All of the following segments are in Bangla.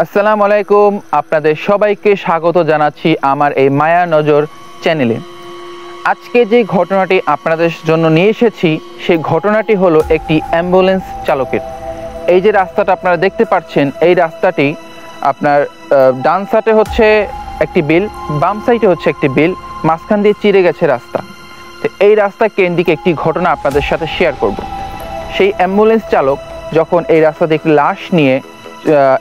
আসসালামু আলাইকুম, আপনাদের সবাইকে স্বাগত জানাচ্ছি আমার এই মায়া নজর চ্যানেলে। আজকে যে ঘটনাটি আপনাদের জন্য নিয়ে এসেছি সেই ঘটনাটি হলো একটি অ্যাম্বুলেন্স চালকের। এই যে রাস্তাটা আপনারা দেখতে পাচ্ছেন, এই রাস্তাটি আপনার ডান সাইডে হচ্ছে একটি বিল, বাম সাইডে হচ্ছে একটি বিল, মাঝখান দিয়ে চিরে গেছে রাস্তা। তো এই রাস্তা কেন্দ্রিক একটি ঘটনা আপনাদের সাথে শেয়ার করব। সেই অ্যাম্বুলেন্স চালক যখন এই রাস্তাতে একটি লাশ নিয়ে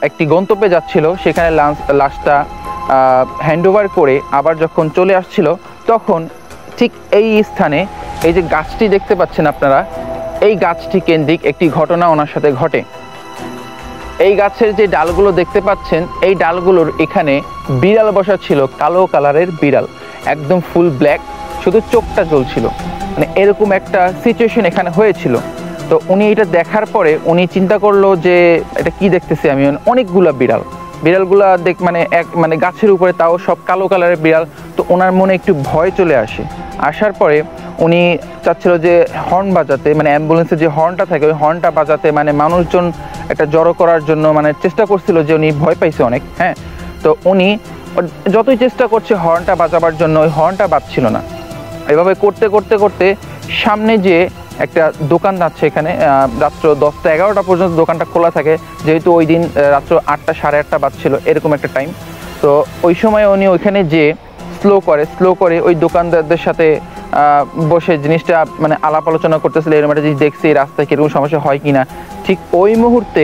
একটি গন্তব্যে যাচ্ছিল, সেখানে লাশটা হ্যান্ডওভার করে আবার যখন চলে আসছিল, তখন ঠিক এই স্থানে এই যে গাছটি দেখতে পাচ্ছেন আপনারা, এই গাছটি কেন্দ্রিক একটি ঘটনা ওনার সাথে ঘটে। এই গাছের যে ডালগুলো দেখতে পাচ্ছেন, এই ডালগুলোর এখানে বিড়াল বসা ছিল, কালো কালারের বিড়াল, একদম ফুল ব্ল্যাক, শুধু চোখটা জ্বলছিল। মানে এরকম একটা সিচুয়েশন এখানে হয়েছিল। তো উনি এটা দেখার পরে উনি চিন্তা করলো যে এটা কি দেখতেছি আমি, অনেকগুলো বিড়ালগুলা মানে গাছের উপরে, তাও সব কালো কালারের বিড়াল। তো ওনার মনে একটু ভয় চলে আসার পরে উনি চাচ্ছিল যে হর্ন বাজাতে, মানে অ্যাম্বুলেন্সের যে হর্নটা থাকে ওই হর্নটা বাজাতে, মানে মানুষজন একটা জড়ো করার জন্য মানে চেষ্টা করছিল, যে উনি ভয় পাইছে অনেক। হ্যাঁ, তো উনি যতই চেষ্টা করছে হর্নটা বাজাবার জন্য, ওই হর্নটা বাজছিল না। এভাবে করতে করতে করতে সামনে যে একটা দোকান আছে, এখানে রাত্র 10টা 11টা পর্যন্ত দোকানটা খোলা থাকে, যেহেতু ওই দিন রাত্র 8টা 8:30 বাজছিল, এরকম একটা টাইম। তো ওই সময় উনি ওইখানে যে স্লো করে ওই দোকানদারদের সাথে বসে জিনিসটা মানে আলাপ আলোচনা করতেছিল, এরকম একটা জিনিস দেখছি রাস্তায় কীরকম সমস্যা হয় কিনা। ঠিক ওই মুহূর্তে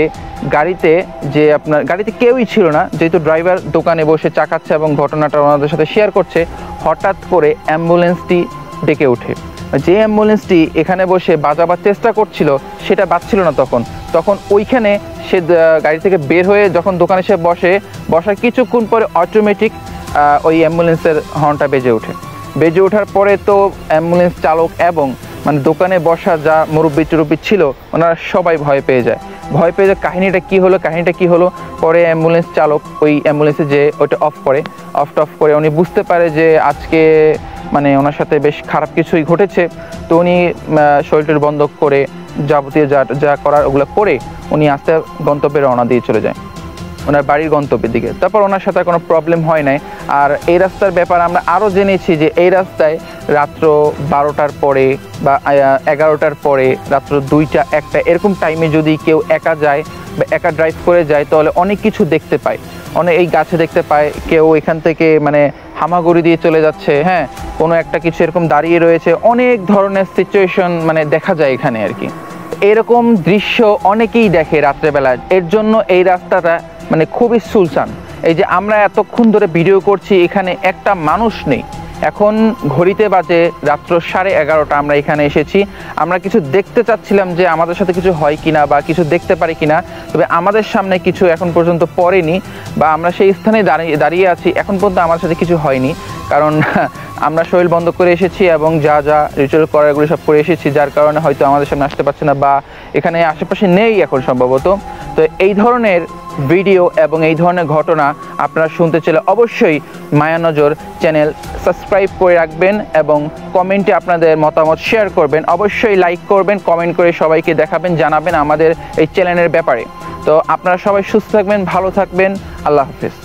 গাড়িতে কেউই ছিল না, যেহেতু ড্রাইভার দোকানে বসে চাকাচ্ছে এবং ঘটনাটা ওনাদের সাথে শেয়ার করছে। হঠাৎ করে অ্যাম্বুলেন্সটি ডেকে ওঠে। যে অ্যাম্বুলেন্সটি এখানে বসে বাজাবার চেষ্টা করছিল সেটা বাজছিল না। তখন ওইখানে সে গাড়ি থেকে বের হয়ে যখন দোকানে সে বসার কিছুক্ষণ পরে অটোমেটিক ওই অ্যাম্বুলেন্সের হর্নটা বেজে ওঠার পরে তো অ্যাম্বুলেন্স চালক এবং মানে দোকানে বসা যা মুরব্বি টুরব্বি ছিল, ওনারা সবাই ভয় পেয়ে যায়। কাহিনীটা কি হলো। পরে অ্যাম্বুলেন্স চালক ওই অ্যাম্বুলেন্সে যে ওটা অফ করে উনি বুঝতে পারে যে আজকে মানে ওনার সাথে বেশ খারাপ কিছুই ঘটেছে। তো উনি শরীরটা বন্ধ করে যাবতীয় যা করার ওগুলো করে উনি আস্তে গন্তব্যে রওনা দিয়ে চলে যায়, ওনার বাড়ির গন্তব্যের দিকে। তারপর ওনার সাথে কোনো প্রবলেম হয় নাই। আর এই রাস্তার ব্যাপার আমরা আরও জেনেছি যে এই রাস্তায় রাত্র 12টার পরে বা 11টার পরে, রাত্র 2টা 1টা এরকম টাইমে যদি কেউ একা যায় বা একা ড্রাইভ করে যায়, তাহলে অনেক কিছু দেখতে পায়। এই গাছে দেখতে পায়, কেউ এখান থেকে মানে হামাগুড়ি দিয়ে চলে যাচ্ছে, হ্যাঁ, কোনো একটা কিছু এরকম দাঁড়িয়ে রয়েছে, অনেক ধরনের সিচুয়েশন মানে দেখা যায় এখানে আর কি। এরকম দৃশ্য অনেকেই দেখে রাত্রেবেলা। এর জন্য এই রাস্তাটা মানে খুবই সুলসান। এই যে আমরা এতক্ষণ ধরে ভিডিও করছি, এখানে একটা মানুষ নেই। এখন ঘড়িতে বাজে রাত্র 11:30, আমরা এখানে এসেছি। আমরা কিছু দেখতে চাচ্ছিলাম যে আমাদের সাথে কিছু হয় কিনা বা কিছু দেখতে পারি কিনা, তবে আমাদের সামনে কিছু এখন পর্যন্ত পড়েনি বা আমরা সেই স্থানে দাঁড়িয়ে আছি। এখন পর্যন্ত আমার সাথে কিছু হয়নি, কারণ আমরা শরীর বন্ধ করে এসেছি এবং যা রিচুয়াল করার এগুলো সব করে এসেছি, যার কারণে হয়তো আমাদের সামনে আসতে পারছে না বা এখানে আশেপাশে নেই এখন সম্ভবত। তো এই ধরনের ভিডিও এবং এই ধরনের ঘটনা আপনারা শুনতে চাইলে অবশ্যই মায়া নজর চ্যানেল সাবস্ক্রাইব করে রাখবেন এবং কমেন্টে আপনাদের মতামত শেয়ার করবেন। অবশ্যই লাইক করবেন, কমেন্ট করে সবাইকে দেখাবেন, জানাবেন আমাদের এই চ্যানেলের ব্যাপারে। তো আপনারা সবাই সুস্থ থাকবেন, ভালো থাকবেন। আল্লাহ হাফেজ।